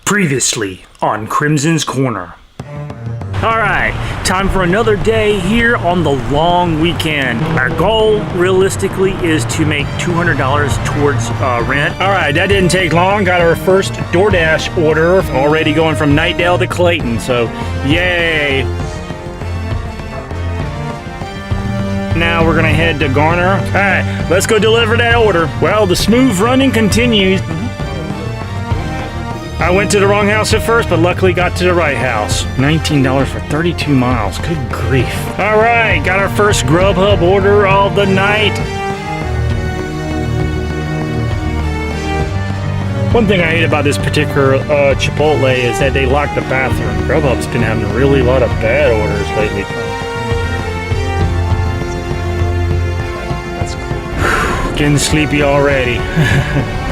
Previously on Crimson's Corner. Alright, time for another day here on the long weekend. Our goal, realistically, is to make $200 towards rent. Alright, that didn't take long. Got our first DoorDash order, already going from Nightdale to Clayton, so yay! Now we're gonna head to Garner. Alright, let's go deliver that order. Well, the smooth running continues. I went to the wrong house at first, but luckily got to the right house. $19 for 32 miles. Good grief. All right, got our first Grubhub order of the night. One thing I hate about this particular Chipotle is that they lock the bathroom. Grubhub's been having really a lot of bad orders lately. That's cool. Getting sleepy already.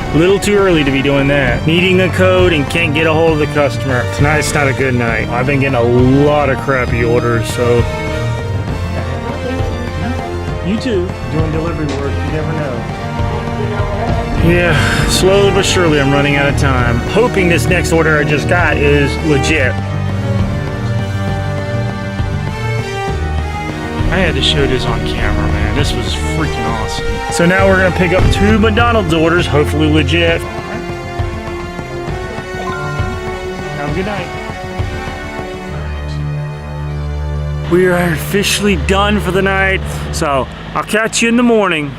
A little too early to be doing that. Needing a code and can't get a hold of the customer. Tonight's not a good night. I've been getting a lot of crappy orders, so. You too, doing delivery work, you never know. Yeah, slowly but surely I'm running out of time. Hoping this next order I just got is legit. I had to show this on camera, man. This was freaking awesome. So now we're gonna pick up 2 McDonald's orders, hopefully legit. Have a good night. We are officially done for the night, so I'll catch you in the morning.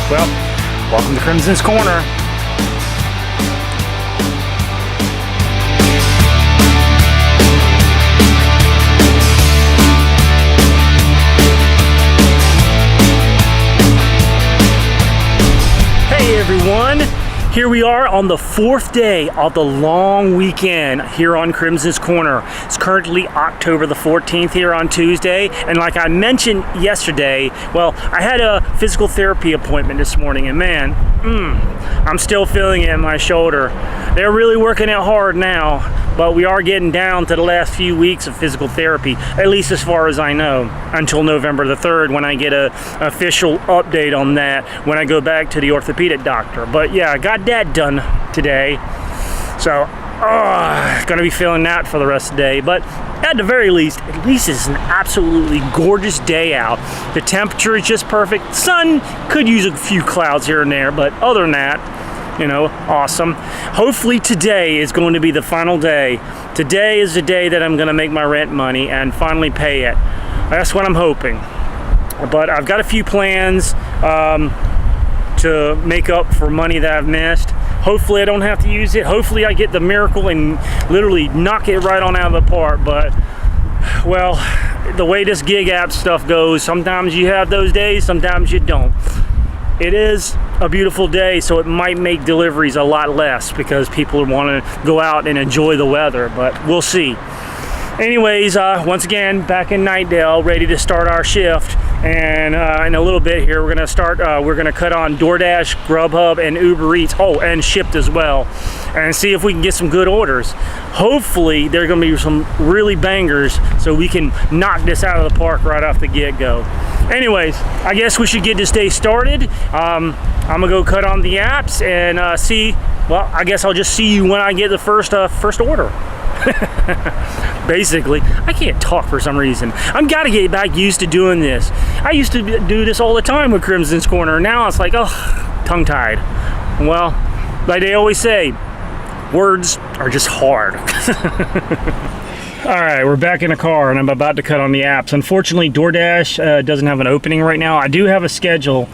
Well, welcome to Crimson's Corner. Hey everyone, here we are on the 4th day of the long weekend here on Crimson's Corner. It's currently October the 14th here on Tuesday, and like I mentioned yesterday, well, I had a physical therapy appointment this morning, and man, I'm still feeling it in my shoulder. They're really working it hard now, but we are getting down to the last few weeks of physical therapy, at least as far as I know, until November the 3rd when I get an official update on that when I go back to the orthopedic doctor. But yeah, I got that done today, so gonna be feeling that for the rest of the day. But at the very least, it's an absolutely gorgeous day out. The temperature is just perfect. Sun could use a few clouds here and there, but other than that, you know, awesome. Hopefully today is going to be the final day. Today is the day that I'm gonna make my rent money and finally pay it. That's what I'm hoping. But I've got a few plans to make up for money that I've missed. Hopefully I don't have to use it. Hopefully I get the miracle and literally knock it right on out of the park. But, well, the way this gig app stuff goes, sometimes you have those days, sometimes you don't. It is a beautiful day, so it might make deliveries a lot less because people want to go out and enjoy the weather, but we'll see. Anyways, once again, back in Nightdale, ready to start our shift. And in a little bit here, we're gonna cut on DoorDash, Grubhub, and Uber Eats. Oh, and Shipt as well, and see if we can get some good orders. Hopefully, there are gonna be some really bangers, so we can knock this out of the park right off the get-go. Anyways, I guess we should get this day started. I'm gonna go cut on the apps and see. Well, I guess I'll just see you when I get the first order. Basically, I can't talk for some reason. I've got to get back used to doing this. I used to do this all the time with Crimson's Corner. Now it's like, oh, tongue-tied. Well, like they always say, words are just hard. All right, we're back in the car and I'm about to cut on the apps. Unfortunately, DoorDash doesn't have an opening right now. I do have a schedule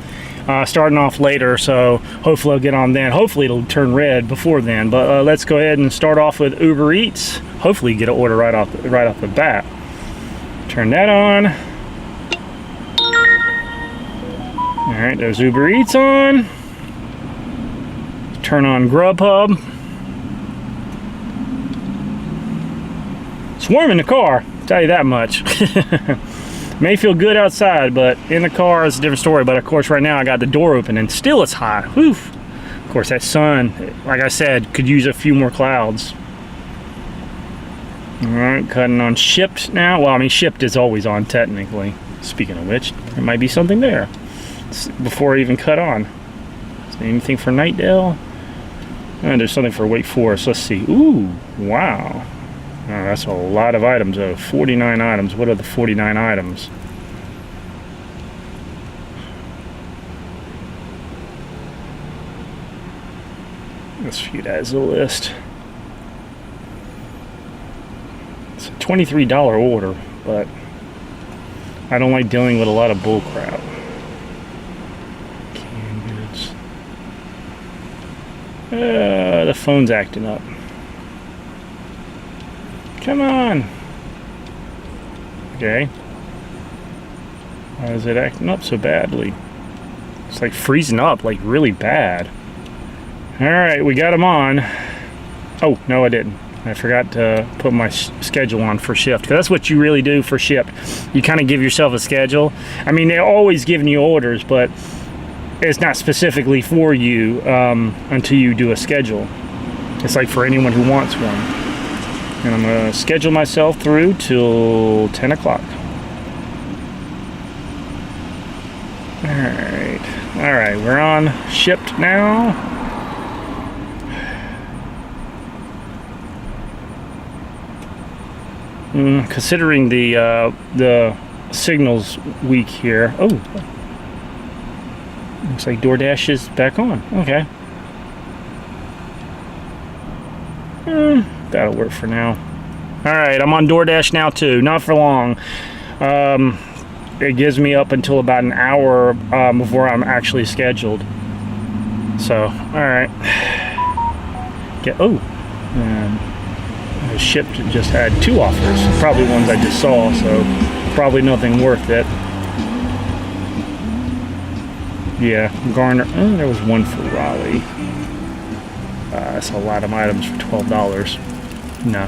starting off later, so hopefully I'll get on then. Hopefully it'll turn red before then, but let's go ahead and start off with Uber Eats. Hopefully get an order right off the bat. Turn that on. All right, there's Uber Eats on. Turn on Grubhub. It's warm in the car, I'll tell you that much. May feel good outside, but in the car is a different story. But of course, right now I got the door open and still it's hot. Whew. Of course, that sun, like I said, could use a few more clouds. All right, cutting on Shipped now. Well, I mean, Shipped is always on technically. Speaking of which, there might be something there before I even cut on. Is there anything for Nightdale? Oh, there's something for Wake Forest. Let's see. Ooh, wow. Oh, that's a lot of items, though. 49 items. What are the 49 items? Let's view that as a list. It's a $23 order, but I don't like dealing with a lot of bull crap. Canned goods. The phone's acting up. Come on. Okay. Why is it acting up so badly? It's like freezing up, like really bad. All right, we got them on. Oh, no, I didn't. I forgot to put my schedule on for Shift, because that's what you really do for Shift. You kind of give yourself a schedule. I mean, they're always giving you orders, but it's not specifically for you until you do a schedule. It's like for anyone who wants one. And I'm going to schedule myself through till 10 o'clock. All right, we're on Shipped now. Considering the signals weak here. Oh, looks like DoorDash is back on. Okay. That'll work for now. All right, I'm on DoorDash now too. Not for long. It gives me up until about an hour before I'm actually scheduled. So, all right. Shipped just had 2 offers. Probably ones I just saw, so probably nothing worth it. Yeah, Garner. Oh, there was one for Raleigh. That's a lot of items for $12. No.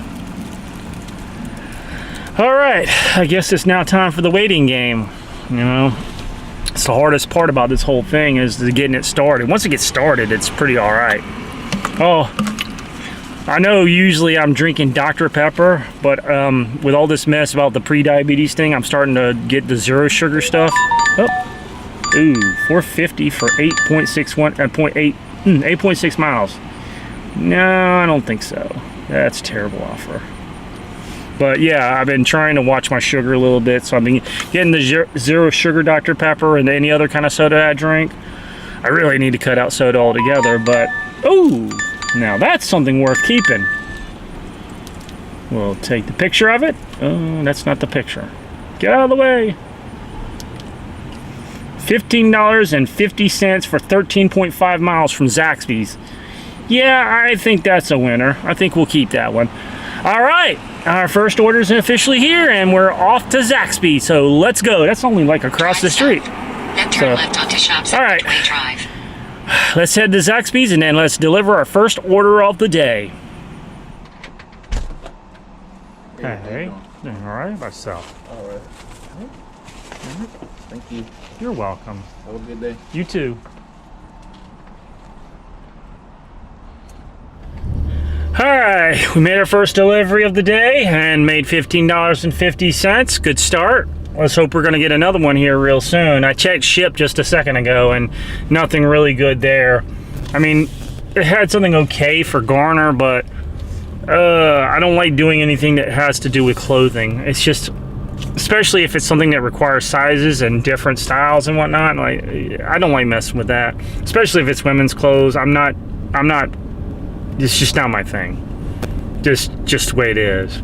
All right, I guess it's now time for the waiting game. You know, it's the hardest part about this whole thing is getting it started. Once it gets started, it's pretty all right. Oh, I know usually I'm drinking Dr. Pepper, but with all this mess about the pre-diabetes thing, I'm starting to get the zero sugar stuff. Oh, ooh, $4.50 for 8.6 miles. No, I don't think so. That's a terrible offer. But yeah, I've been trying to watch my sugar a little bit, so I've been getting the zero sugar Dr. Pepper and any other kind of soda I drink. I really need to cut out soda altogether, but ooh, now that's something worth keeping. We'll take the picture of it. Oh, that's not the picture. Get out of the way. $15.50 for 13.5 miles from Zaxby's. Yeah, I think that's a winner. I think we'll keep that one. All right, our first order is officially here, and we're off to Zaxby's. So let's go. That's only like across the street. Then turn left onto Shops all right. Drive. Let's head to Zaxby's, and then let's deliver our first order of the day. Hey, doing all right myself. All right. Thank you. You're welcome. Have a good day. You too. All right, we made our first delivery of the day and made $15.50. Good start. Let's hope we're gonna get another one here real soon. I checked Shipped just a second ago and nothing really good there. I mean, it had something okay for Garner, but I don't like doing anything that has to do with clothing. It's just, especially if it's something that requires sizes and different styles and whatnot, like I don't like messing with that. Especially if it's women's clothes. I'm not, it's just not my thing. just the way it is.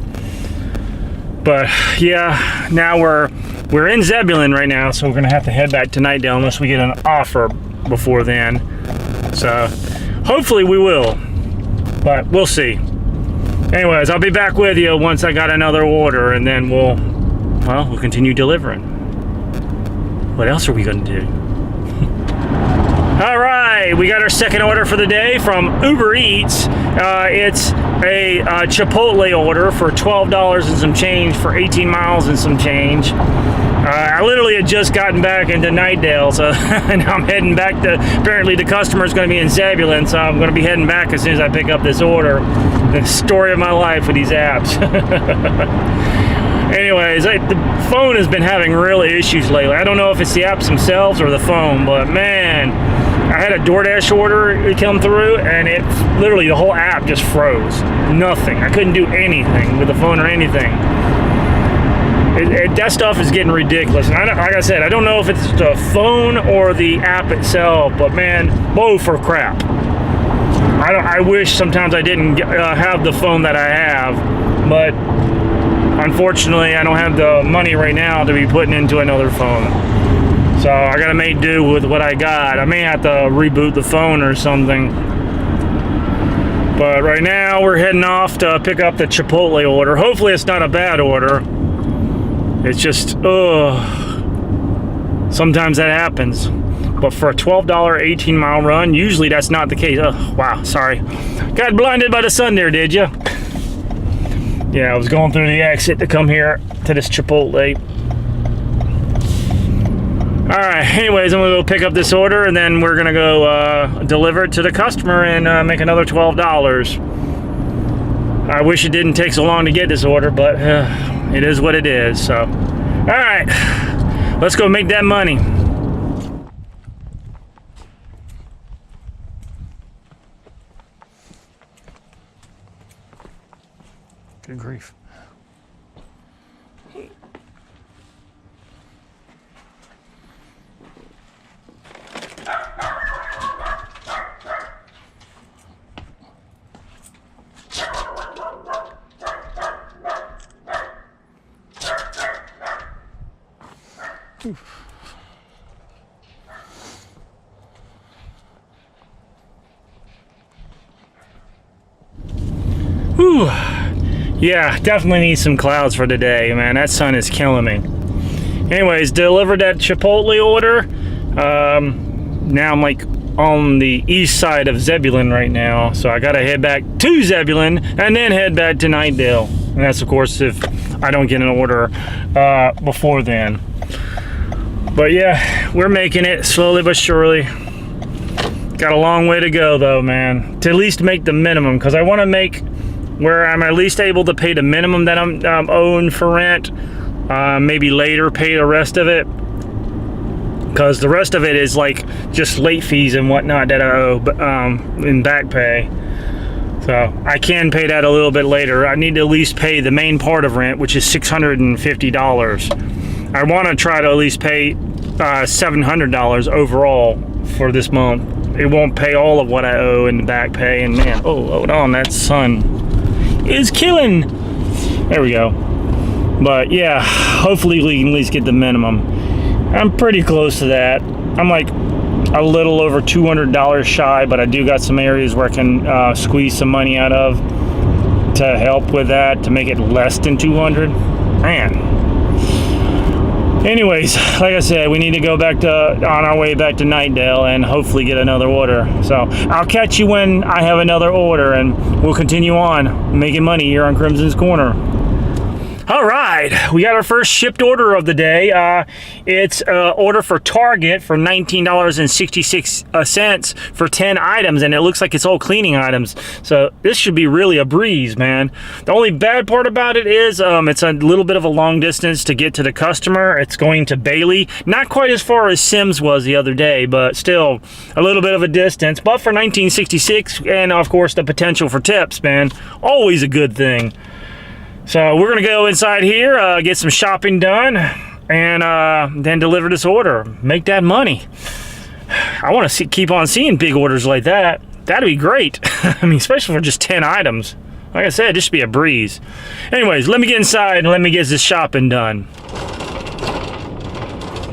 But yeah, now we're in Zebulon right now, so we're gonna have to head back to Nightdale unless we get an offer before then. So hopefully we will, but we'll see. Anyways, I'll be back with you once I got another order, and then we'll continue delivering. What else are we gonna do? All right, we got our second order for the day from Uber Eats. It's a Chipotle order for $12 and some change for 18 miles and some change. I literally had just gotten back into Nightdale, so now I'm heading back to, apparently the customer's going to be in Zebulon, so I'm going to be heading back as soon as I pick up this order. The story of my life with these apps. Anyways, the phone has been having real issues lately. I don't know if it's the apps themselves or the phone, but man, I had a DoorDash order come through, and it literally, the whole app just froze. Nothing. I couldn't do anything with the phone or anything. That stuff is getting ridiculous. And like I said, I don't know if it's the phone or the app itself, but man, both are crap. I wish sometimes I didn't have the phone that I have, but unfortunately, I don't have the money right now to be putting into another phone. So I gotta make do with what I got. I may have to reboot the phone or something. But right now, we're heading off to pick up the Chipotle order. Hopefully it's not a bad order. It's just, sometimes that happens. But for a $12 18-mile run, usually that's not the case. Oh, wow, sorry. Got blinded by the sun there, did you? Yeah, I was going through the exit to come here to this Chipotle. All right, anyways, I'm gonna go pick up this order, and then we're gonna go deliver it to the customer and make another $12. I wish it didn't take so long to get this order, but it is what it is, so. All right, let's go make that money. Good grief. Whew. Yeah, definitely need some clouds for today, man. That sun is killing me. Anyways, delivered that Chipotle order. Now I'm like on the east side of Zebulon right now, so I gotta head back to Zebulon and then head back to Nightdale. And that's of course if I don't get an order before then. But yeah, we're making it slowly but surely. Got a long way to go though, man, to at least make the minimum, because I want to make where I'm at least able to pay the minimum that I'm owing for rent. Maybe later pay the rest of it, because the rest of it is like just late fees and whatnot that I owe in back pay. So I can pay that a little bit later. I need to at least pay the main part of rent, which is $650. I want to try to at least pay $700 overall for this month. It won't pay all of what I owe in the back pay, and man, oh, hold on, that sun is killing. There we go. But yeah, hopefully we can at least get the minimum. I'm pretty close to that. I'm like a little over $200 shy, but I do got some areas where I can squeeze some money out of to help with that, to make it less than 200. Man. Anyways, like I said, we need to go back on our way back to Nightdale and hopefully get another order. So I'll catch you when I have another order, and we'll continue on making money here on Crimson's Corner. All right, we got our first shipped order of the day. It's an order for Target for $19.66 for 10 items, and it looks like it's all cleaning items. So this should be really a breeze, man. The only bad part about it is it's a little bit of a long distance to get to the customer. It's going to Bailey. Not quite as far as Sims was the other day, but still a little bit of a distance. But for $19.66, and of course the potential for tips, man, always a good thing. So we're gonna go inside here, get some shopping done, and then deliver this order, make that money. I want to keep on seeing big orders like that. That'd be great. I mean, especially for just 10 items. Like I said, this should be a breeze. Anyways, let me get inside and let me get this shopping done.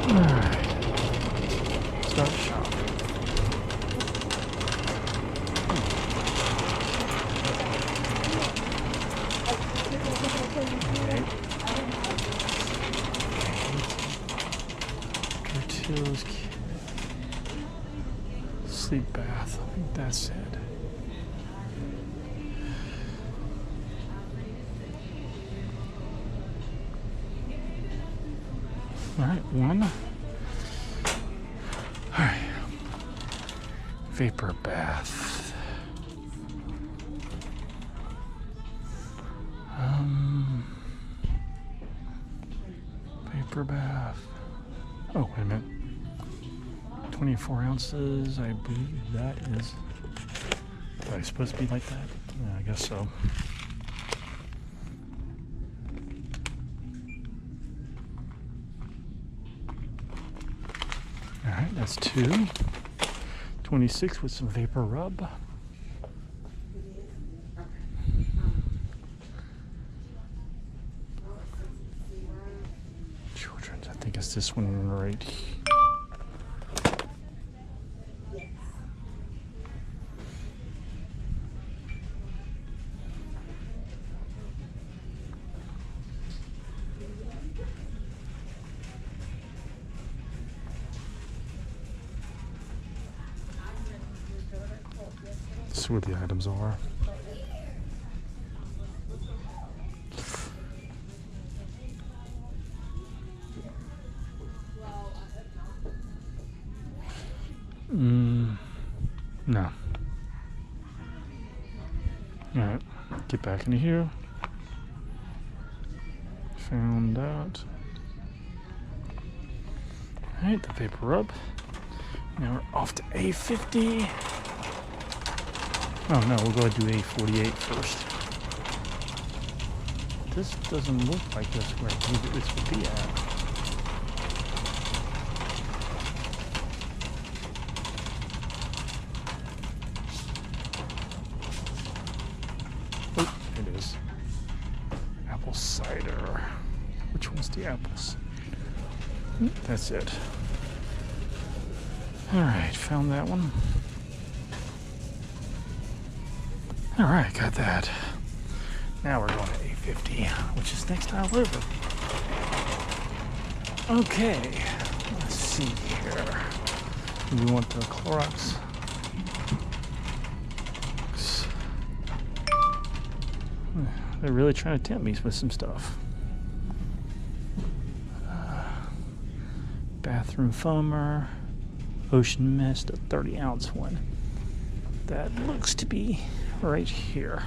Alright. Start shopping. Tortillas. Sleep bath. I think that's it. All right, one. All right. Vapor bath. Vapor bath. Oh, wait a minute. 24 ounces. I believe that is. Am I supposed to be like that? Yeah, I guess so. Alright, that's 2. 26 with some vapor rub. Children's, I think it's this one right here. This is where the items are. No. Alright, get back into here. Found that. Alright, the vapor rub. Now we're off to A50. Oh no, we'll go ahead and do A48 first. This doesn't look like this where this would be at. Oh, it is. Apple cider. Which one's the apples? That's it. Alright, found that one. Alright, got that. Now we're going to A50, which is next aisle over. Okay, let's see here. Do we want the Clorox? They're really trying to tempt me with some stuff. Bathroom foamer, ocean mist, a 30-ounce one. That looks to be right here.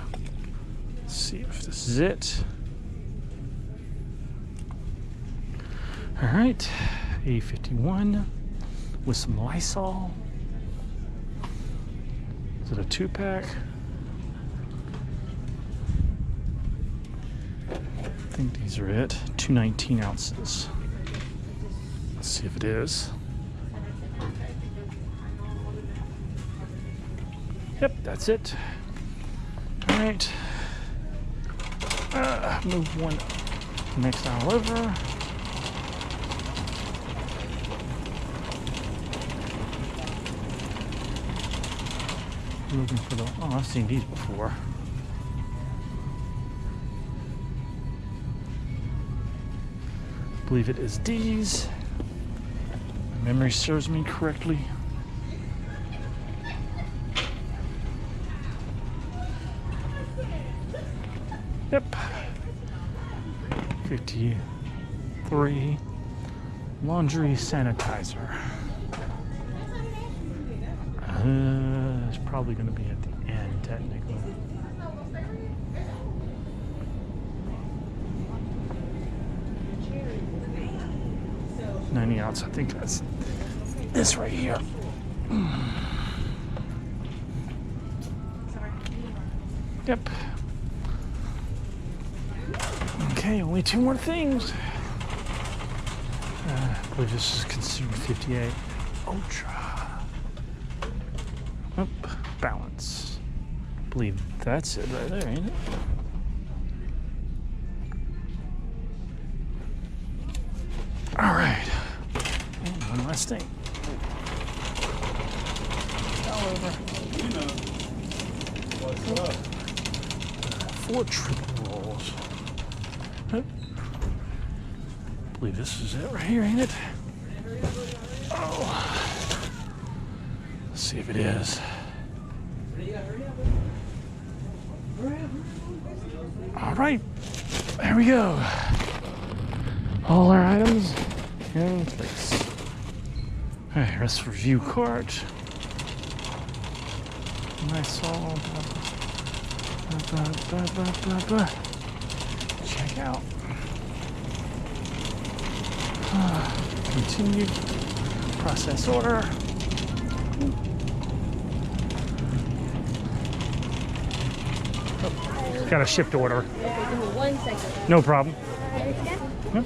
Let's see if this is it. All right, A51 with some Lysol. Is it a 2-pack? I think these are it. 219 ounces. Let's see if it is. Yep, that's it. All right. Move one next aisle over. Looking for the. Oh, I've seen these before. I believe it is these. My memory serves me correctly. Yep. 53. Laundry sanitizer. It's probably going to be at the end, technically. $90 ounce. I think that's this right here. Yep. Okay, only 2 more things. I believe this is consumer 58. Ultra. Balance. believe that's it right there, ain't it? All right. And one last thing. All over. What's up? 4 triple rolls. I believe this is it right here, ain't it? Oh. Let's see if it is. All right, there we go. All our items in place. All right, rest review cart. Nice all. Check out. Continue. Process order. Oh, got a shipped order. Okay, give me 1 second. No problem. Yep.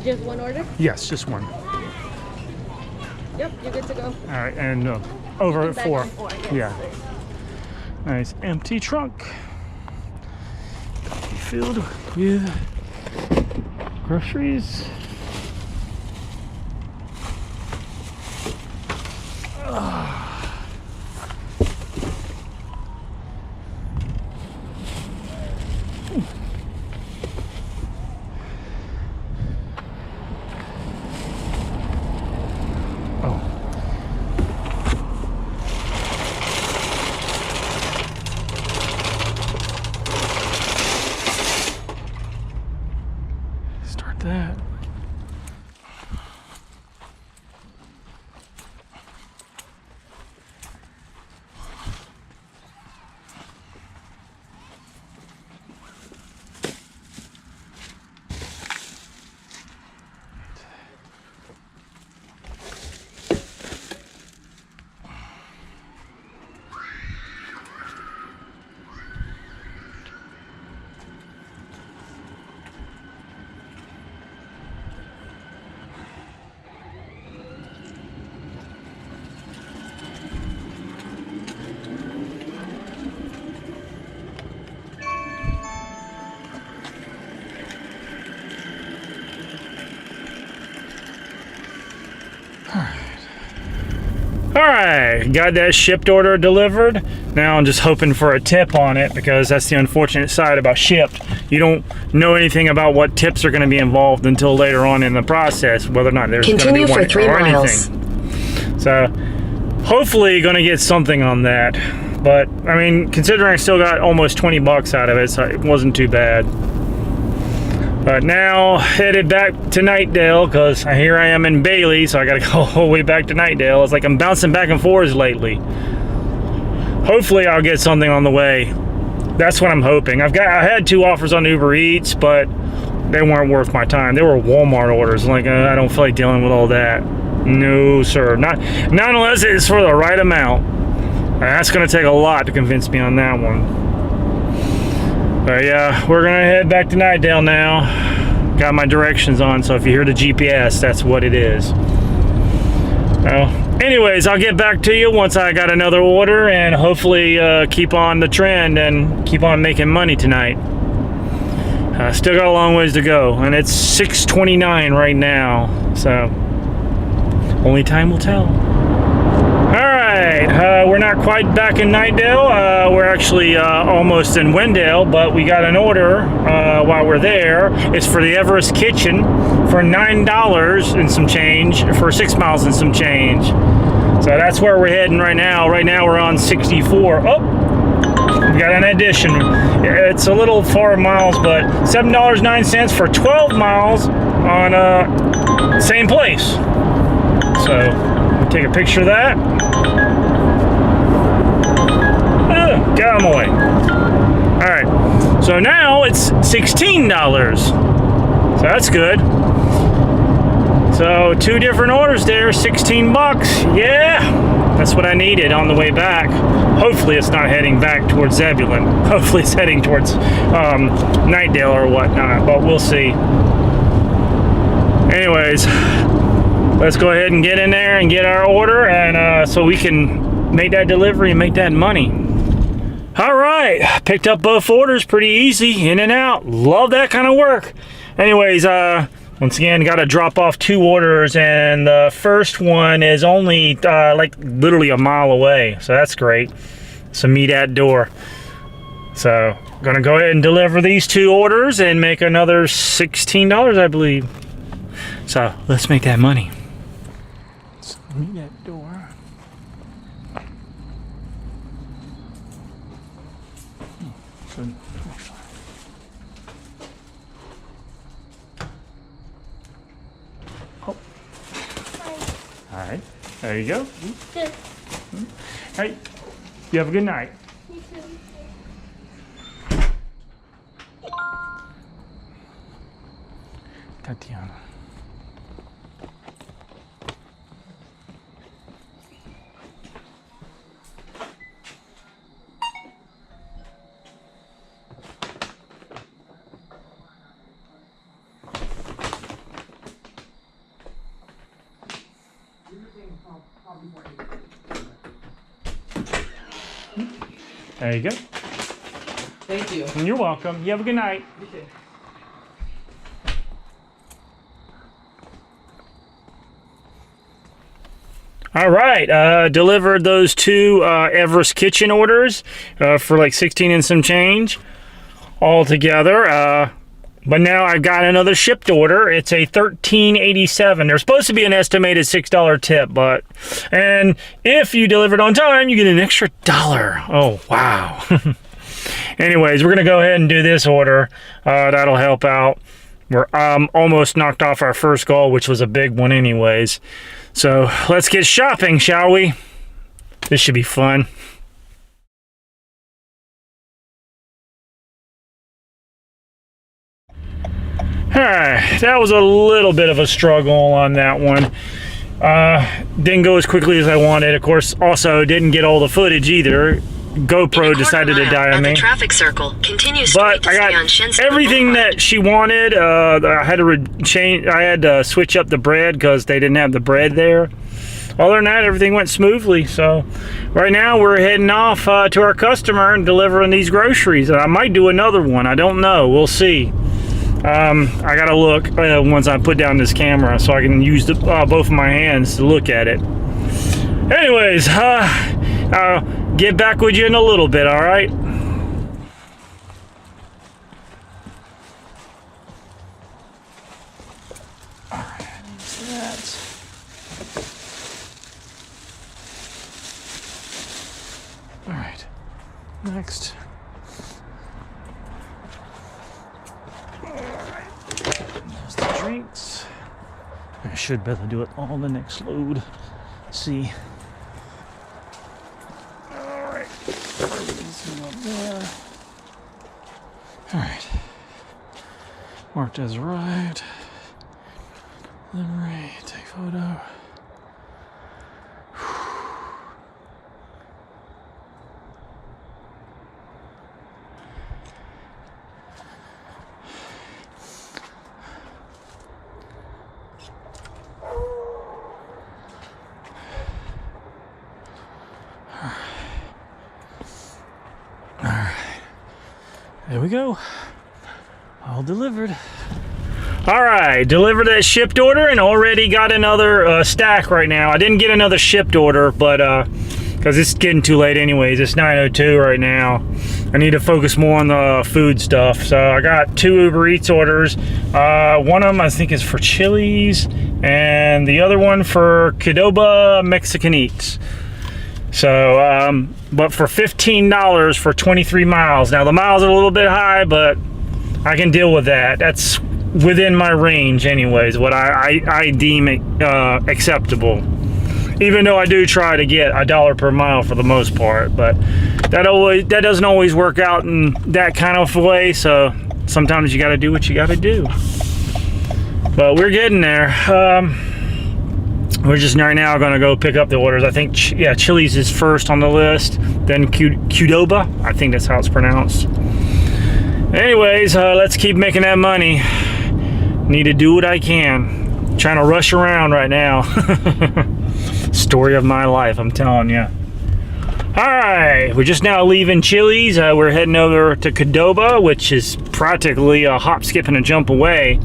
Just one order? Yes, just one. Yep, you're good to go. All right, and over at Back 4. on 4, yes. Yeah. Nice empty trunk. Coffee filled with groceries. Start that. All right, got that shipped order delivered. Now I'm just hoping for a tip on it because that's the unfortunate side about shipped. You don't know anything about what tips are going to be involved until later on in the process, whether or not there's going to be one or anything. So hopefully going to get something on that. But I mean, considering I still got almost 20 bucks out of it, so it wasn't too bad. But now headed back to Nightdale because here I am in Bailey, so I gotta go all the way back to Nightdale. It's like I'm bouncing back and forth lately. Hopefully I'll get something on the way. That's what I'm hoping. I had 2 offers on Uber Eats, but they weren't worth my time. They were Walmart orders. Like I don't feel like dealing with all that. No, sir. Not unless it's for the right amount. That's gonna take a lot to convince me on that one. But yeah, we're gonna head back to Nightdale now. Got my directions on, so if you hear the GPS, that's what it is. Well, anyways, I'll get back to you once I got another order and hopefully keep on the trend and keep on making money tonight. Still got a long ways to go, and it's 6:29 right now, so only time will tell. Alright, we're not quite back in Nightdale. We're actually almost in Wendell, but we got an order while we're there. It's for the Everest Kitchen for $9 and some change for 6 miles and some change. So that's where we're heading right now. Right now we're on 64. Oh, we got an addition. It's a little far miles, but $7.09 for 12 miles on same place. So take a picture of that. Get out of my way. All right, so now it's $16. So that's good. So 2 different orders there, 16 bucks. Yeah, that's what I needed on the way back. Hopefully it's not heading back towards Zebulon. Hopefully it's heading towards Nightdale or whatnot, but we'll see. Anyways, let's go ahead and get in there and get our order, and so we can make that delivery and make that money. All right, picked up both orders, pretty easy, in and out. Love that kind of work. Anyways, once again, got to drop off 2 orders, and the first one is only like literally a mile away, so that's great. So meet at door. So gonna go ahead and deliver these 2 orders and make another $16, I believe. So let's make that money. So meet at door. Oh. All right, there you go. Good. Hey, you have a good night. You too. Tatiana. There you go. Thank you. You're welcome. You have a good night. Okay. All right, delivered those 2 Everest Kitchen orders for like 16 and some change all together. But now I've got another shipped order. It's a $13.87. There's supposed to be an estimated $6 tip, and if you deliver it on time, you get an extra $1. Oh, wow. Anyways, we're gonna go ahead and do this order. That'll help out. We're almost knocked off our first goal, which was a big one anyways. So let's get shopping, shall we? This should be fun. Alright, that was a little bit of a struggle on that one. Didn't go as quickly as I wanted. Of course, also didn't get all the footage either. GoPro decided to die on me. The traffic circle. Continue But I got everything that she wanted. I had to switch up the bread because they didn't have the bread there. Other than that, everything went smoothly. So right now we're heading off to our customer and delivering these groceries. I might do another one. I don't know. We'll see. I gotta look once I put down this camera so I can use both of my hands to look at it. Anyways, I'll get back with you in a little bit, all right? All right, that. All right, next. There's the drinks. I should be able to do it all the next load. See. Alright. Up there. Alright. Marked as arrived. Livery. Take photo. There we go. All delivered. All right, delivered that shipped order and already got another stack right now. I didn't get another shipped order, but because it's getting too late anyways. It's 9:02 right now. I need to focus more on the food stuff. So I got 2 Uber Eats orders. One of them I think is for Chili's, and the other one for Qdoba Mexican Eats. So, but for $15 for 23 miles. Now the miles are a little bit high, but I can deal with that. That's within my range anyways, what I deem acceptable. Even though I do try to get $1 per mile for the most part, but that doesn't always work out in that kind of way, so sometimes you gotta do what you gotta do. But we're getting there. We're just right now gonna go pick up the orders. I think, yeah, Chili's is first on the list, then Qdoba, I think that's how it's pronounced. Anyways, let's keep making that money. Need to do what I can. Trying to rush around right now. Story of my life, I'm telling you. All right, we're just now leaving Chili's. We're heading over to Qdoba, which is practically a hop, skip, and a jump away.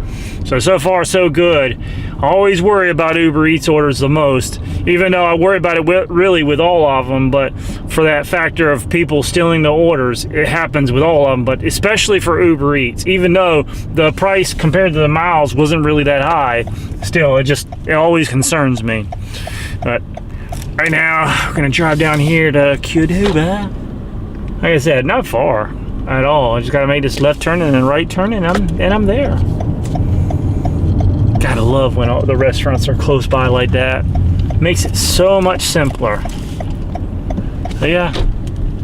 So far, so good. I always worry about Uber Eats orders the most, even though I worry about it really with all of them, but for that factor of people stealing the orders, it happens with all of them, but especially for Uber Eats. Even though the price compared to the miles wasn't really that high, still, it always concerns me. But right now, we're gonna drive down here to Qdoba. Like I said, not far at all. I just gotta make this left turn and then right turn, and I'm there. Gotta love when all the restaurants are close by like that. Makes it so much simpler. But yeah,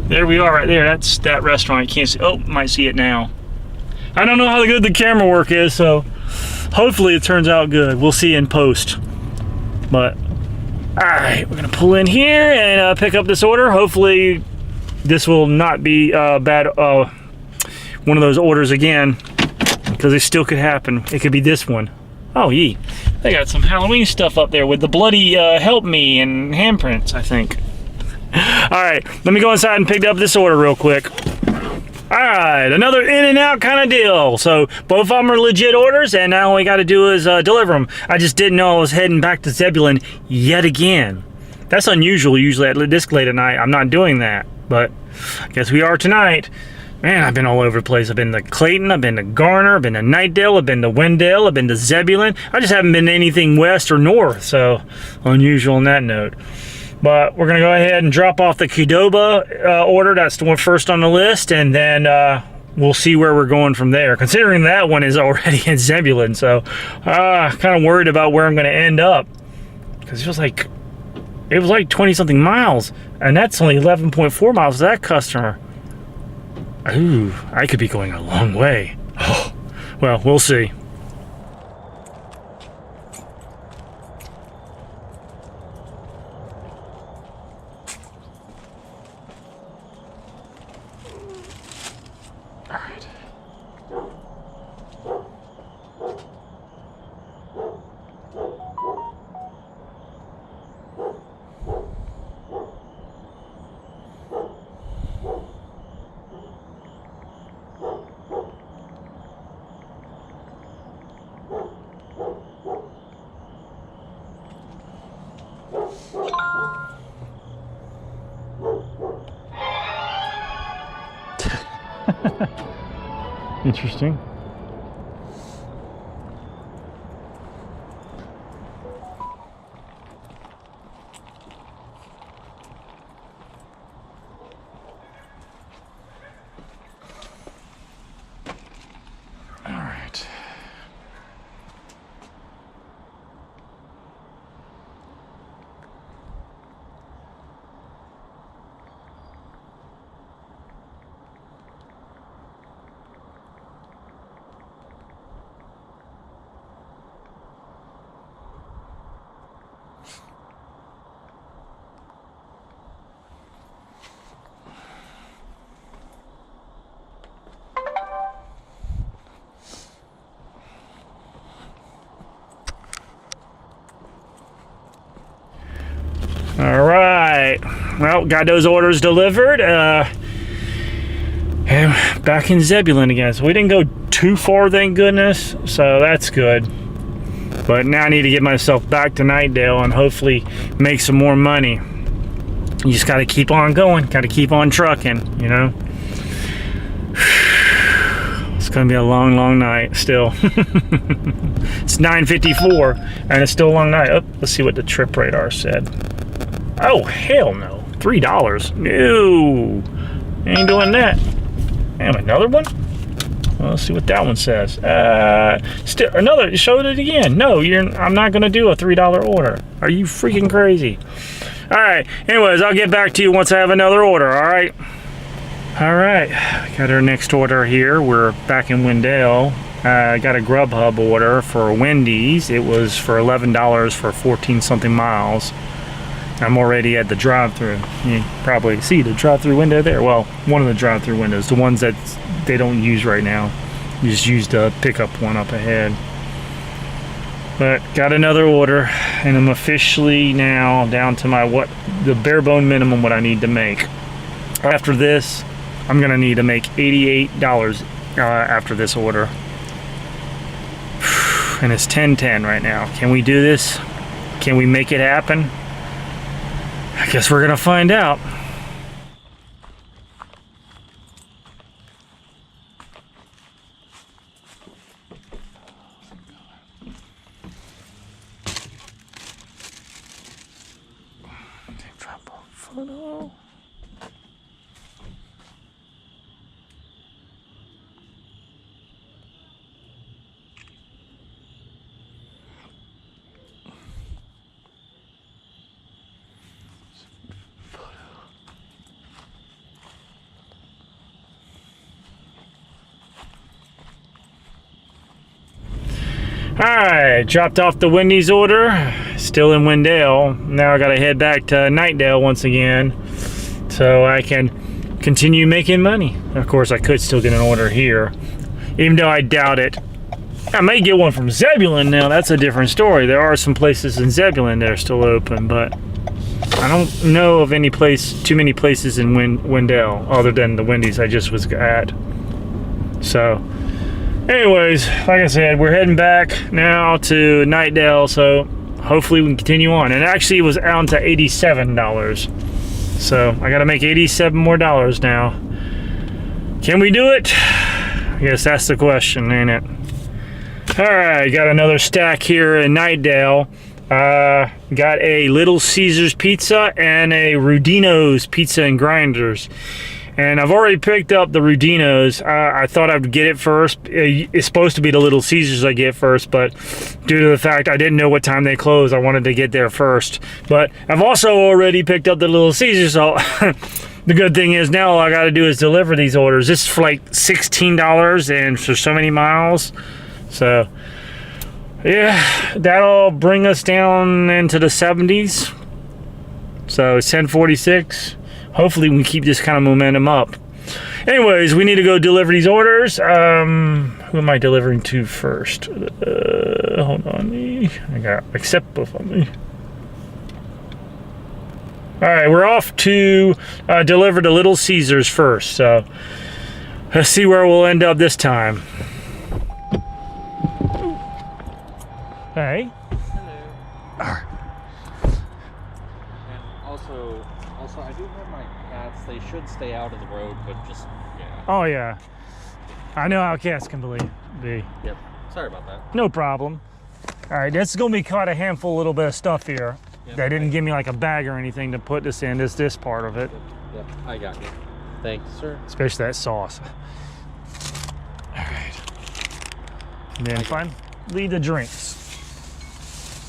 there we are right there. That's that restaurant. You can't see. Oh, might see it now. I don't know how good the camera work is, so hopefully it turns out good. We'll see in post. But all right, we're gonna pull in here and pick up this order. Hopefully this will not be bad. One of those orders again, because it still could happen. It could be this one. Oh, yee. They got some Halloween stuff up there with the bloody help me and handprints, I think. All right, let me go inside and pick up this order real quick. All right, another in and out kind of deal. So both of them are legit orders, and now all we got to do is deliver them. I just didn't know I was heading back to Zebulon yet again. That's unusual. Usually at this late at night, I'm not doing that, but I guess we are tonight. Man, I've been all over the place. I've been to Clayton, I've been to Garner, I've been to Knightdale, I've been to Wendell, I've been to Zebulon. I just haven't been to anything west or north, so unusual on that note. But we're gonna go ahead and drop off the Qdoba order. That's the one first on the list, and then we'll see where we're going from there. Considering that one is already in Zebulon, so kind of worried about where I'm gonna end up, because it was like 20 something miles, and that's only 11.4 miles to that customer. Ooh, I could be going a long way. Oh, well, we'll see. All right. Interesting. All right. All right, well, got those orders delivered, and back in Zebulon again. So we didn't go too far, thank goodness, so that's good. But now I need to get myself back to Knightdale and hopefully make some more money. You just got to keep on going, got to keep on trucking, you know. It's gonna be a long, long night still. It's 9:54 and it's still a long night. Oh, let's see what the trip radar said. Oh, hell no. $3. No. Ain't doing that. Damn, another one? Well, let's see what that one says. Still another. Showed it again. No, I'm not gonna do a $3 order. Are you freaking crazy? All right. Anyways, I'll get back to you once I have another order. All right. All right. Got our next order here. We're back in Wendell. I got a Grubhub order for Wendy's. It was for $11 for 14 something miles. I'm already at the drive-thru. You probably see the drive-thru window there. Well, one of the drive-thru windows, the ones that they don't use right now. You just use the pickup one up ahead. But got another order, and I'm officially now down to my the bare bone minimum what I need to make. After this, I'm gonna need to make $88 after this order. And it's 10:10 right now. Can we do this? Can we make it happen? I guess we're gonna find out. Photo. Alright, dropped off the Wendy's order, still in Wendell. Now I gotta head back to Nightdale once again so I can continue making money. Of course, I could still get an order here, even though I doubt it. I may get one from Zebulon now, that's a different story. There are some places in Zebulon that are still open, but I don't know of too many places in Wendell other than the Wendy's I just was at. So, anyways, like I said, we're heading back now to Nightdale, so hopefully we can continue on. And actually it was down to $87. So I gotta make $87 more now. Can we do it? I guess that's the question, ain't it? Alright, got another stack here in Nightdale. Got a Little Caesars pizza and a Rudino's pizza and grinders. And I've already picked up the Rudinos. I thought I would get it first. It's supposed to be the Little Caesars I get first, but due to the fact I didn't know what time they close, I wanted to get there first. But I've also already picked up the Little Caesars, so the good thing is now all I gotta do is deliver these orders. This is for like $16 and for so many miles. So, yeah, that'll bring us down into the 70s. So it's 10:46. Hopefully we can keep this kind of momentum up. Anyways, we need to go deliver these orders. Who am I delivering to first? Hold on. I got accept both of me. All right, we're off to deliver to Little Caesars first. So let's see where we'll end up this time. Hey. Hello. And also, I do have my cats. They should stay out of the road, but just, yeah. Oh, yeah. I know how cats can be. Yep. Sorry about that. No problem. All right, this is going to be quite a handful, little bit of stuff here. Yep. They didn't give me like a bag or anything to put this in. This part of it. Yep, I got you. Thanks, sir. Especially that sauce. All right. And then finally the drinks.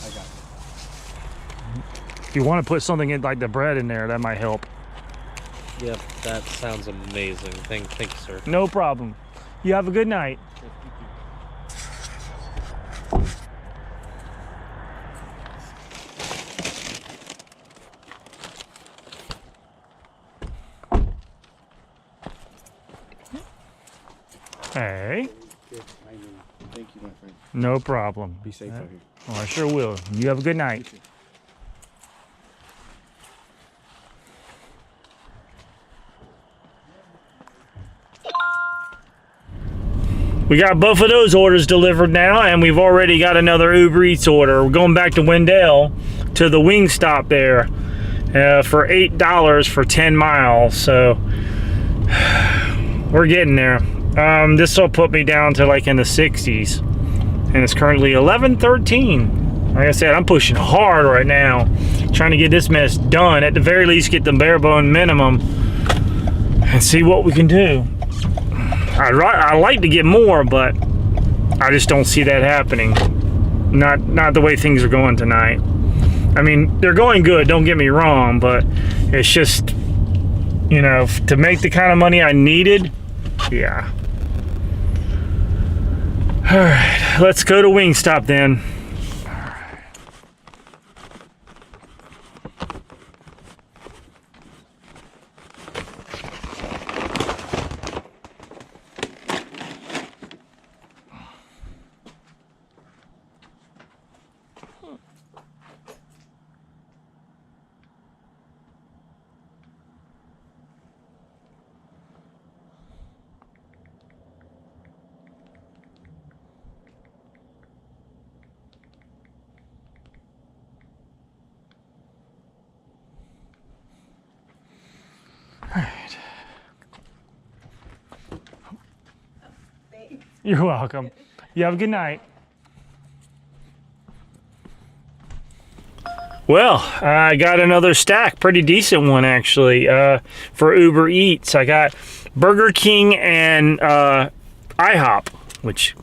I got you. If you want to put something in like the bread in there, that might help. Yep, that sounds amazing. Thank you, sir. No problem. You have a good night. Hey. Thank you, my friend. No problem. Be safe out here. Oh, I sure will. You have a good night. We got both of those orders delivered now, and we've already got another Uber Eats order. We're going back to Wendell to the wing stop there for $8 for 10 miles. So we're getting there. This will put me down to like in the 60s, and it's currently 11:13. Like I said, I'm pushing hard right now, trying to get this mess done. At the very least, get the bare bone minimum and see what we can do. I'd like to get more, but I just don't see that happening. Not the way things are going tonight. I mean, they're going good, don't get me wrong, but it's just, you know, to make the kind of money I needed, yeah. All right, let's go to Wingstop then. You're welcome. You have a good night. Well, I got another stack, pretty decent one actually, for Uber Eats. I got Burger King and IHOP, which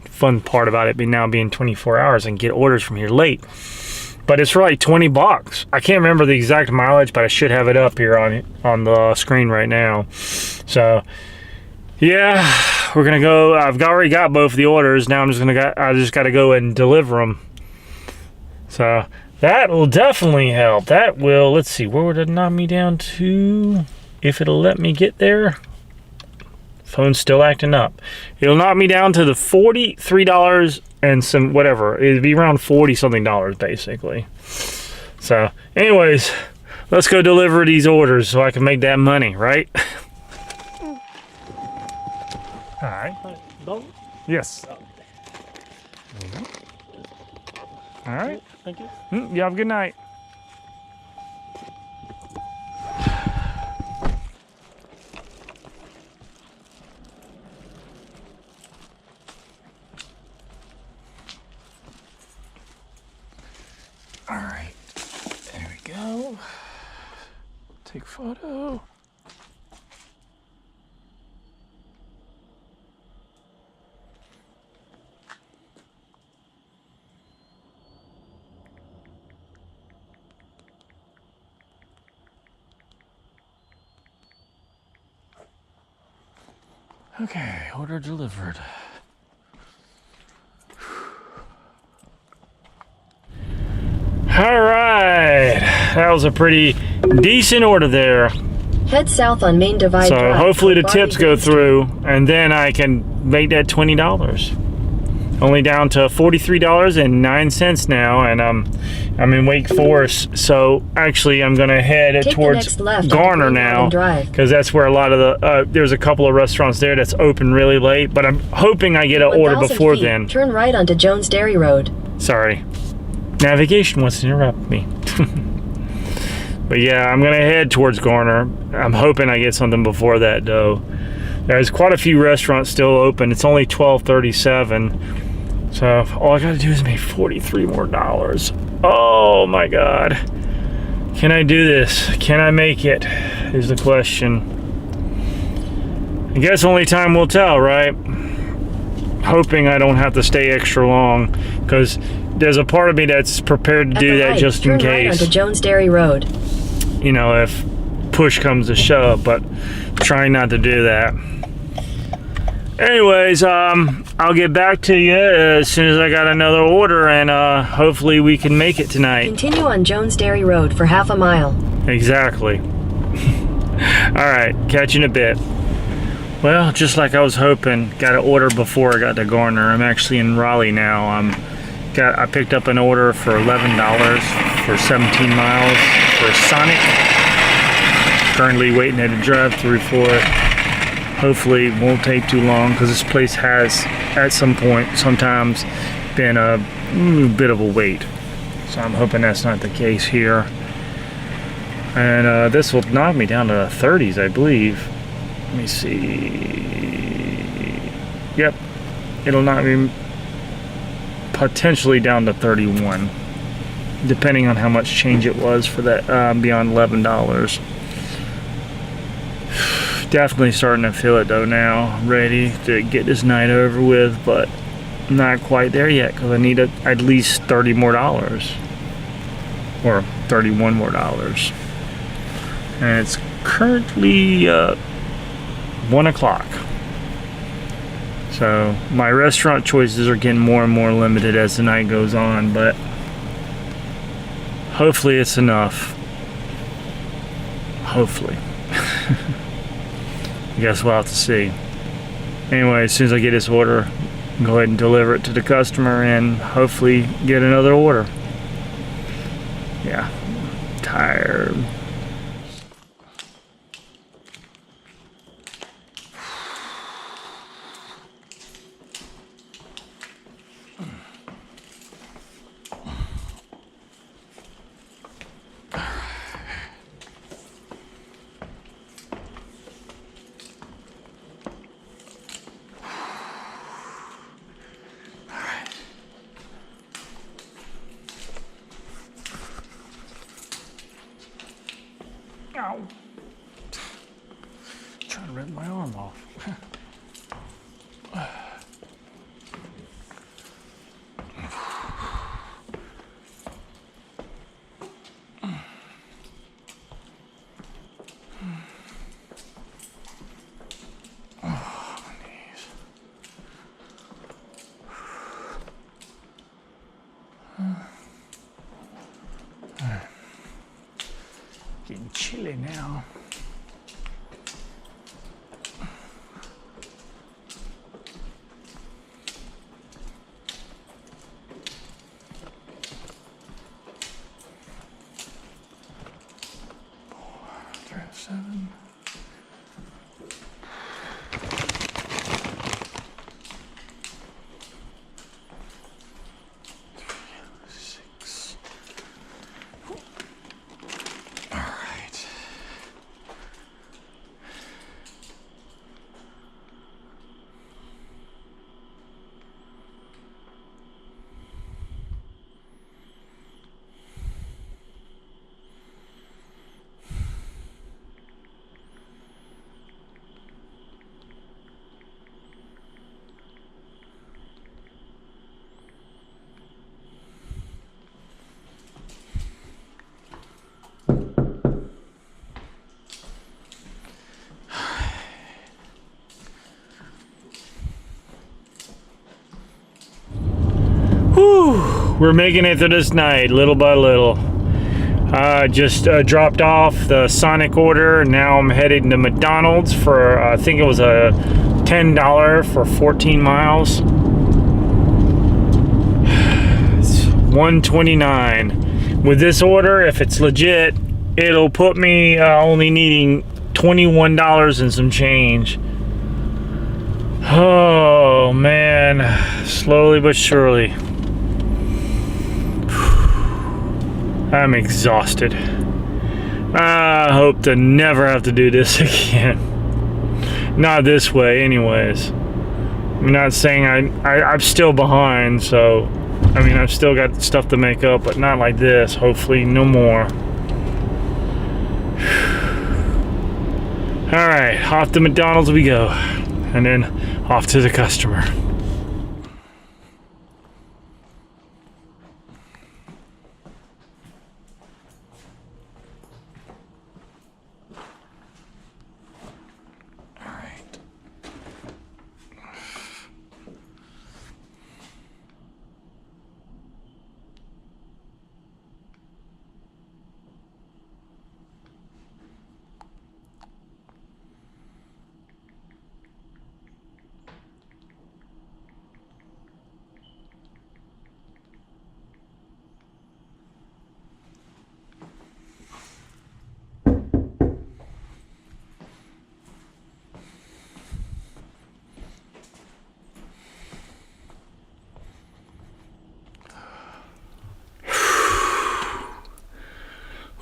fun part about it now being 24 hours and get orders from here late. But it's for like 20 bucks. I can't remember the exact mileage, but I should have it up here on the screen right now. So yeah, we're gonna go. I've already got both the orders. Now I just gotta go and deliver them. So that will definitely help. That will, let's see, where would it knock me down to? If it'll let me get there. Phone's still acting up. It'll knock me down to the $43 and some whatever. It'd be around 40 something dollars basically. So anyways, let's go deliver these orders so I can make that money, right? All right. Yes. All right. Thank you. You have a good night. All right, there we go. Take photo. Okay, order delivered. All right, that was a pretty decent order there. Head south on Main Divide So Drive. hopefully the Barney tips go Street. through, and then I can make that $20. Only down to $43.09 now, and I'm in Wake Forest. So actually, I'm gonna head Take the towards next left onto Garner Green now, Mountain Drive. because that's where a lot of the there's a couple of restaurants there that's open really late. But I'm hoping I get an order 1,000 before feet, then. Turn right onto Jones Dairy Road. Sorry, navigation wants to interrupt me. But yeah, I'm gonna head towards Garner. I'm hoping I get something before that though. There's quite a few restaurants still open. It's only 12:37, so all I gotta do is make $43 more. Oh my God, can I do this? Can I make it? Is the question. I guess only time will tell, right? Hoping I don't have to stay extra long, because there's a part of me that's prepared to At do the that right, just in turn right case. onto Jones Dairy Road. You know, if push comes to shove, but trying not to do that. Anyways, I'll get back to you as soon as I got another order, and hopefully we can make it tonight. Continue on Jones Dairy Road for half a mile. Exactly. All right, catch you in a bit. Well, just like I was hoping, got an order before I got to Garner. I'm actually in Raleigh now. I picked up an order for $11 for 17 miles for Sonic. Currently waiting at a drive-through for it. Hopefully it won't take too long, because this place has at some point sometimes been a bit of a wait. So I'm hoping that's not the case here. And this will knock me down to the 30s, I believe. Let me see. Yep, it'll knock me potentially down to 31, depending on how much change it was for that beyond $11. Definitely starting to feel it though now. Ready to get this night over with, but not quite there yet, because I need at least $30 more, or $31 more. And it's currently 1 o'clock. So my restaurant choices are getting more and more limited as the night goes on, but hopefully it's enough. Hopefully. I guess we'll have to see. Anyway, as soon as I get this order, go ahead and deliver it to the customer and hopefully get another order. Yeah, tired. Ow. Trying to rip my arm off. Getting chilly now. Seven. Six. All right. Whew, we're making it through this night, little by little. Just dropped off the Sonic order. Now I'm headed to McDonald's for, I think it was a $10 for 14 miles. It's $129. With this order, if it's legit, it'll put me only needing $21 and some change. Oh man, slowly but surely. I'm exhausted. I hope to never have to do this again. Not this way anyways. I'm not saying I'm still behind, so I mean I've still got stuff to make up, but not like this. Hopefully no more. Alright, off to McDonald's we go. And then off to the customer.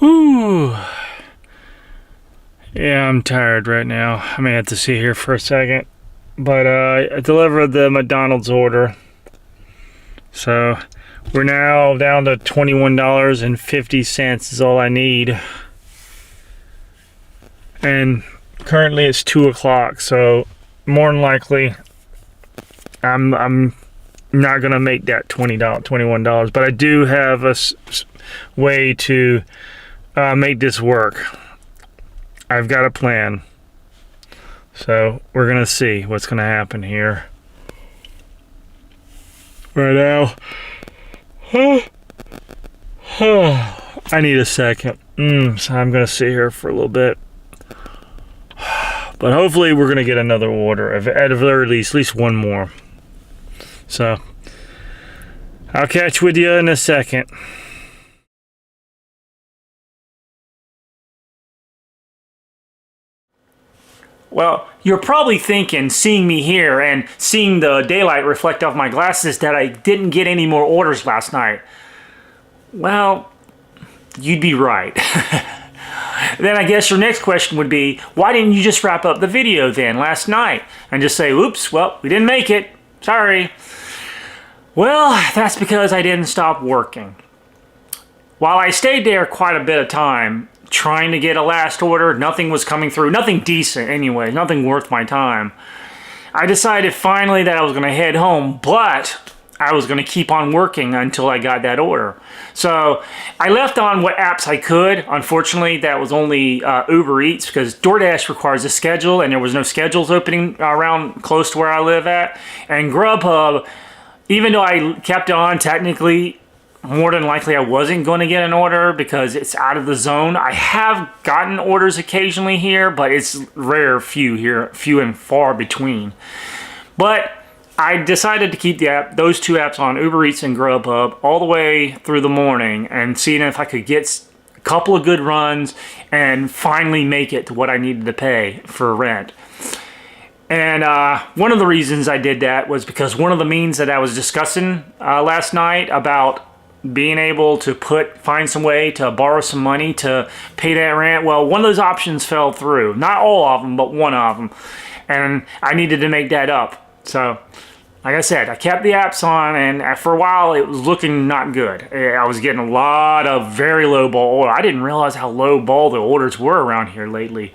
Whew. Yeah, I'm tired right now. I may have to sit here for a second. But I delivered the McDonald's order. So we're now down to $21.50 is all I need. And currently it's 2 o'clock, so more than likely I'm not gonna make that $21, but I do have a way to make this work. I've got a plan, so we're gonna see what's gonna happen here. Right now, I need a second, so I'm gonna sit here for a little bit. But hopefully we're gonna get another order, at the very least, at least one more. So I'll catch with you in a second. Well, you're probably thinking, seeing me here and seeing the daylight reflect off my glasses, that I didn't get any more orders last night. Well, you'd be right. Then I guess your next question would be, why didn't you just wrap up the video then last night and just say, oops, well, we didn't make it. Sorry. Well, that's because I didn't stop working. While I stayed there quite a bit of time trying to get a last order. Nothing was coming through. Nothing decent anyway. Nothing worth my time. I decided finally that I was going to head home, but I was going to keep on working until I got that order. So I left on what apps I could. Unfortunately, that was only Uber Eats, because DoorDash requires a schedule, and there was no schedules opening around close to where I live at. And Grubhub, even though I kept on, technically, more than likely I wasn't going to get an order because it's out of the zone. I have gotten orders occasionally here, but it's rare, few and far between. But I decided to keep those two apps on, Uber Eats and Grubhub, all the way through the morning, and seeing if I could get a couple of good runs and finally make it to what I needed to pay for rent. And one of the reasons I did that was because one of the means that I was discussing last night about being able to find some way to borrow some money to pay that rent, well, one of those options fell through. Not all of them, but one of them. And I needed to make that up. So, like I said, I kept the apps on, and for a while it was looking not good. I was getting a lot of very low ball order. I didn't realize how low ball the orders were around here lately.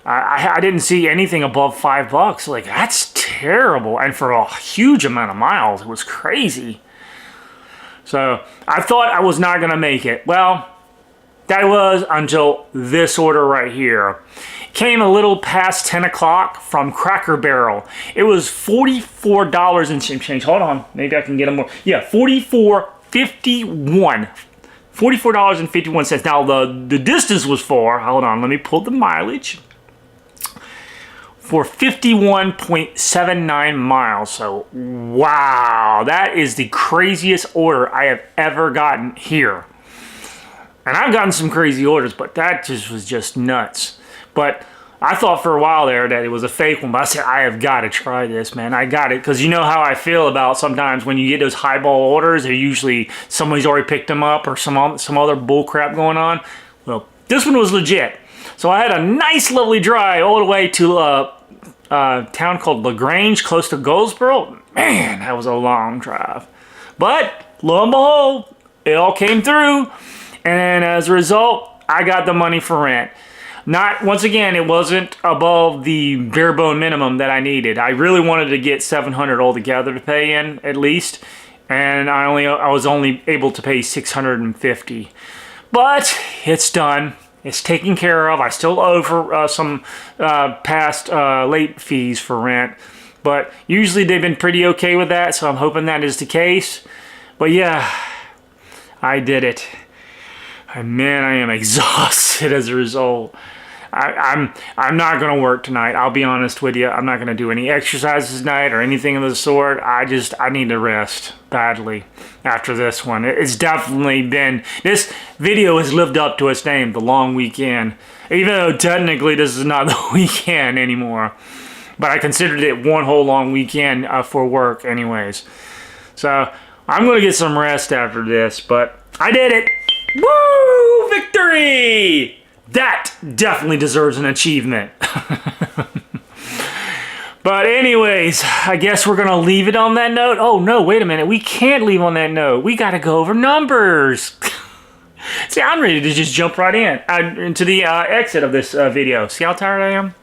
I didn't see anything above $5. Like, that's terrible. And for a huge amount of miles, it was crazy. So I thought I was not going to make it. Well, that was until this order right here. Came a little past 10 o'clock from Cracker Barrel. It was $44 and some change. Hold on, maybe I can get them more. Yeah, $44.51. $44.51. Now the distance was for, hold on, let me pull the mileage. For 51.79 miles. So, wow, that is the craziest order I have ever gotten here. And I've gotten some crazy orders, but that just was just nuts. But I thought for a while there that it was a fake one, but I said, I have got to try this, man. I got it, because you know how I feel about sometimes when you get those highball orders, they're usually somebody's already picked them up or some other bull crap going on. Well, this one was legit. So I had a nice, lovely drive all the way to a town called LaGrange, close to Goldsboro. Man, that was a long drive. But lo and behold, it all came through. And as a result, I got the money for rent. Once again, it wasn't above the bare bone minimum that I needed. I really wanted to get $700 altogether to pay in, at least. And I was only able to pay $650. But it's done. It's taken care of. I still owe for some past late fees for rent. But usually they've been pretty okay with that, so I'm hoping that is the case. But yeah, I did it. And man, I am exhausted as a result. I'm not going to work tonight. I'll be honest with you. I'm not going to do any exercises tonight or anything of the sort. I need to rest badly after this one. It's definitely been, this video has lived up to its name, the long weekend. Even though technically this is not the weekend anymore. But I considered it one whole long weekend for work anyways. So I'm going to get some rest after this, but I did it. Woo! Victory! That definitely deserves an achievement. But anyways, I guess we're going to leave it on that note. Oh, no, wait a minute. We can't leave on that note. We got to go over numbers. See, I'm ready to just jump right into the exit of this video. See how tired I am?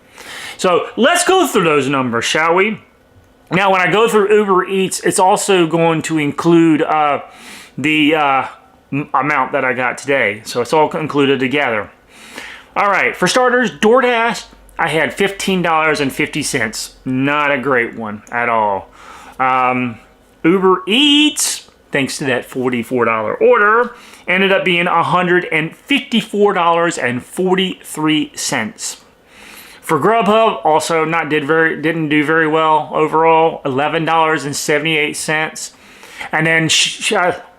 So let's go through those numbers, shall we? Now, when I go through Uber Eats, it's also going to include the amount that I got today. So it's all included together. All right, for starters, DoorDash, I had $15.50. Not a great one at all. Uber Eats, thanks to that $44 order, ended up being $154.43. For Grubhub, also didn't do very well overall, $11.78. And then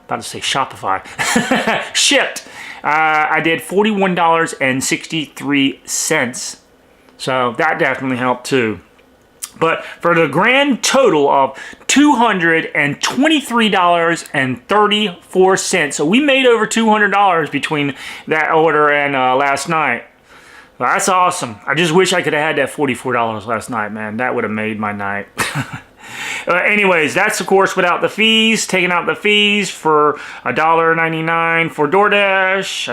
about to say Shopify, shipped. I did $41.63. So that definitely helped too. But for the grand total of $223.34. So we made over $200 between that order and last night. Well, that's awesome. I just wish I could have had that $44 last night, man. That would have made my night. Anyways, that's of course without the fees. Taking out the fees for $1.99 for DoorDash,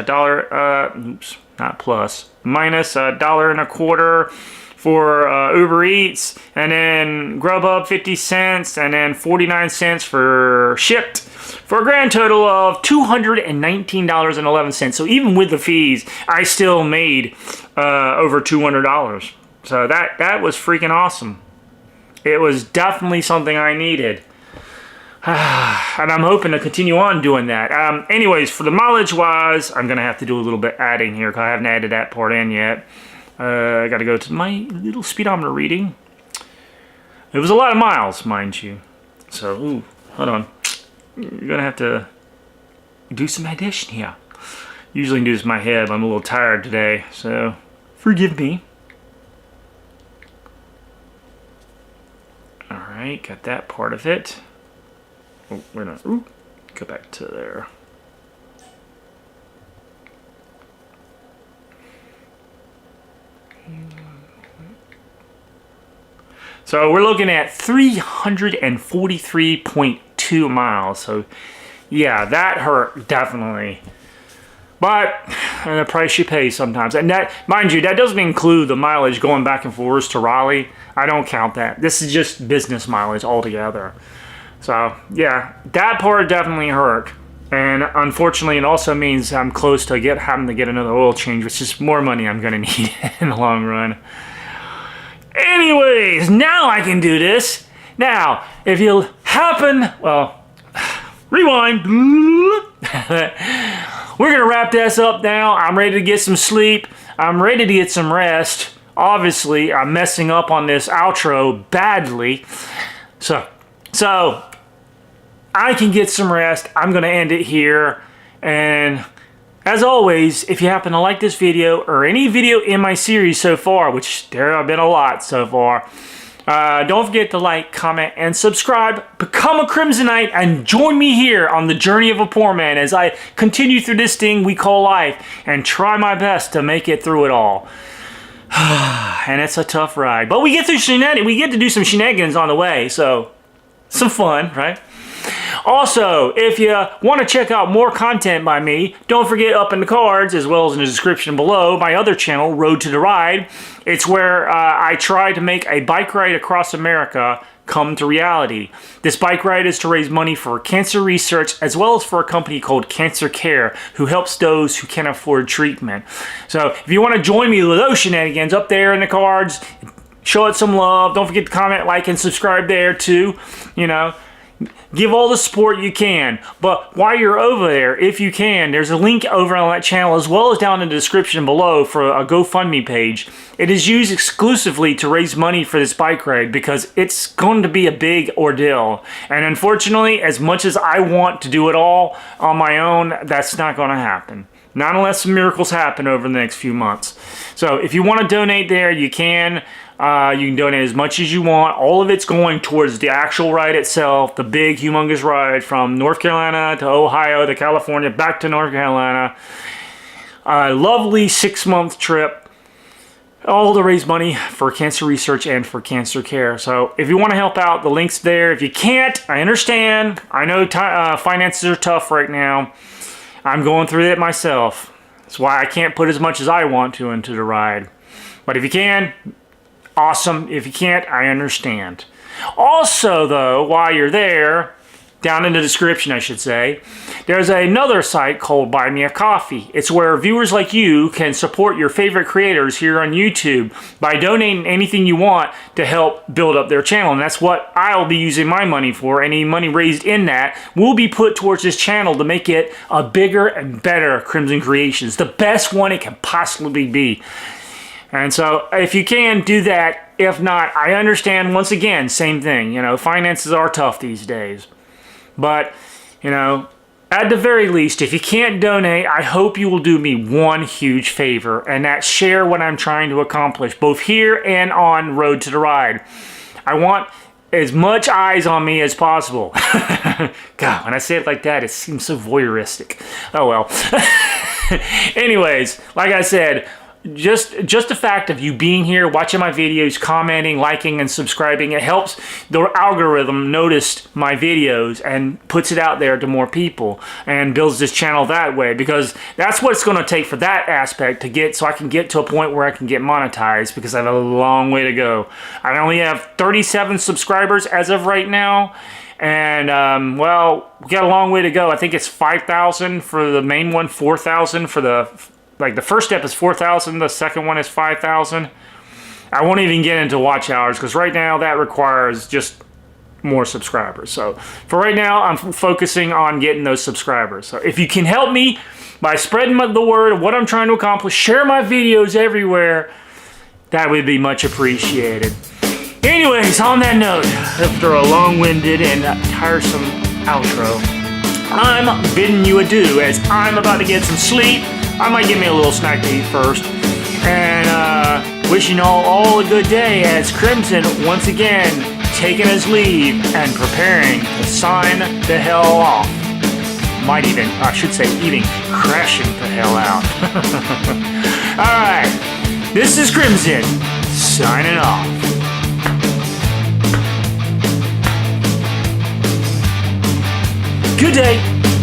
not plus, minus $1.25 for Uber Eats, and then Grubhub 50 cents, and then 49 cents for shipped, for a grand total of $219.11. So even with the fees, I still made over $200. So that was freaking awesome. It was definitely something I needed. And I'm hoping to continue on doing that. Anyways, for the mileage wise, I'm going to have to do a little bit adding here because I haven't added that part in yet. I got to go to my little speedometer reading. It was a lot of miles, mind you. So, ooh, hold on. You're going to have to do some addition here. Usually do this in my head, but I'm a little tired today, so forgive me. Alright, got that part of it. Oh, we're not. Ooh, go back to there. So we're looking at 343.2 miles. So yeah, that hurt definitely. But the price you pay sometimes. And that, mind you, that doesn't include the mileage going back and forth to Raleigh. I don't count that. This is just business mileage altogether. So yeah, that part definitely hurt. And unfortunately, it also means I'm close to having to get another oil change, which is more money I'm going to need in the long run. Anyways, now I can do this. Now, if you happen, well, rewind. We're going to wrap this up now. I'm ready to get some sleep. I'm ready to get some rest. Obviously, I'm messing up on this outro badly. So I can get some rest. I'm going to end it here. And as always, if you happen to like this video or any video in my series so far, which there have been a lot so far, don't forget to like, comment, and subscribe. Become a Crimsonite and join me here on the journey of a poor man as I continue through this thing we call life and try my best to make it through it all. And it's a tough ride. But we get to do some shenanigans on the way, so some fun, right? Also, if you want to check out more content by me, don't forget up in the cards, as well as in the description below, my other channel, Road to the Ride. It's where I try to make a bike ride across America come to reality. This bike ride is to raise money for cancer research, as well as for a company called Cancer Care, who helps those who can't afford treatment. So if you want to join me with those shenanigans up there in the cards, show it some love. Don't forget to comment, like, and subscribe there too. You know, give all the support you can. But while you're over there, if you can, there's a link over on that channel as well as down in the description below for a GoFundMe page. It is used exclusively to raise money for this bike ride because it's going to be a big ordeal. And unfortunately, as much as I want to do it all on my own, that's not going to happen. Not unless some miracles happen over the next few months. So if you want to donate there, you can. You can donate as much as you want. All of it's going towards the actual ride itself, the big, humongous ride from North Carolina to Ohio to California, back to North Carolina. A lovely 6-month trip. All to raise money for cancer research and for cancer care. So if you want to help out, the link's there. If you can't, I understand. I know finances are tough right now. I'm going through it myself. That's why I can't put as much as I want to into the ride. But if you can, awesome. If you can't, I understand. Also, though, while you're there, down in the description, I should say, there's another site called Buy Me a Coffee. It's where viewers like you can support your favorite creators here on YouTube by donating anything you want to help build up their channel. And that's what I'll be using my money for. Any money raised in that will be put towards this channel to make it a bigger and better Krimson Kreations. The best one it can possibly be. And so if you can, do that. If not, I understand. Once again, same thing. You know, finances are tough these days. But, you know, at the very least, if you can't donate, I hope you will do me one huge favor, and that's share what I'm trying to accomplish, both here and on Road to the Ride. I want as much eyes on me as possible. God, when I say it like that, it seems so voyeuristic. Oh well. Anyways, like I said, just the fact of you being here, watching my videos, commenting, liking, and subscribing, it helps the algorithm notice my videos and puts it out there to more people and builds this channel that way, because that's what it's going to take for that aspect to get, so I can get to a point where I can get monetized, because I have a long way to go. I only have 37 subscribers as of right now. And, well, we got a long way to go. I think it's 5,000 for the main one, 4,000 for the, like, the first step is 4,000, the second one is 5,000. I won't even get into watch hours, because right now that requires just more subscribers. So for right now, I'm focusing on getting those subscribers. So if you can help me by spreading the word of what I'm trying to accomplish, share my videos everywhere, that would be much appreciated. Anyways, on that note, after a long-winded and tiresome outro, I'm bidding you adieu, as I'm about to get some sleep. I might give me a little snack to eat first. And wishing all a good day, as Krimson once again taking his leave and preparing to sign the hell off. Might even, I should say, even crashing the hell out. Alright, this is Krimson, signing off. Good day.